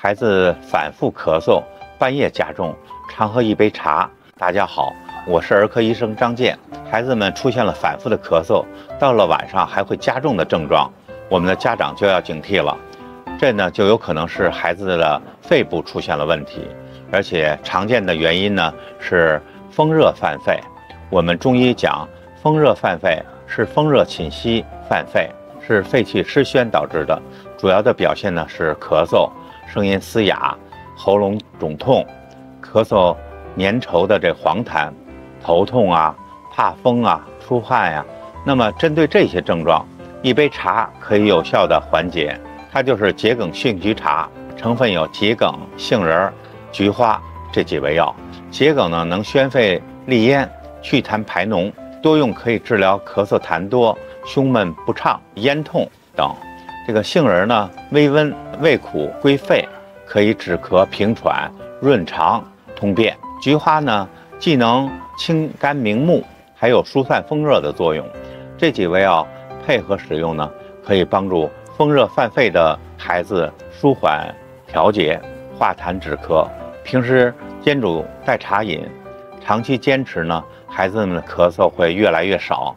孩子反复咳嗽，半夜加重，常喝一杯茶。大家好，我是儿科医生张健。孩子们出现了反复的咳嗽，到了晚上还会加重的症状，我们的家长就要警惕了。这呢就有可能是孩子的肺部出现了问题，而且常见的原因呢是风热犯肺。我们中医讲，风热犯肺是风热侵袭犯肺，是肺气失宣导致的。主要的表现呢是咳嗽、声音嘶哑、喉咙肿痛、咳嗽粘稠的这黄痰、头痛啊、怕风啊、出汗呀。那么针对这些症状，一杯茶可以有效的缓解，它就是桔梗杏菊茶，成分有桔梗、杏仁、菊花这几味药。桔梗呢能宣肺利咽、祛痰排脓，多用可以治疗咳嗽痰多、胸闷不畅、咽痛等。这个杏仁呢微温，味苦归肺，可以止咳平喘、润肠通便。菊花呢既能清肝明目，还有疏散风热的作用。这几味药配合使用呢，可以帮助风热犯肺的孩子舒缓调节、化痰止咳。平时煎煮代茶饮，长期坚持呢，孩子们的咳嗽会越来越少，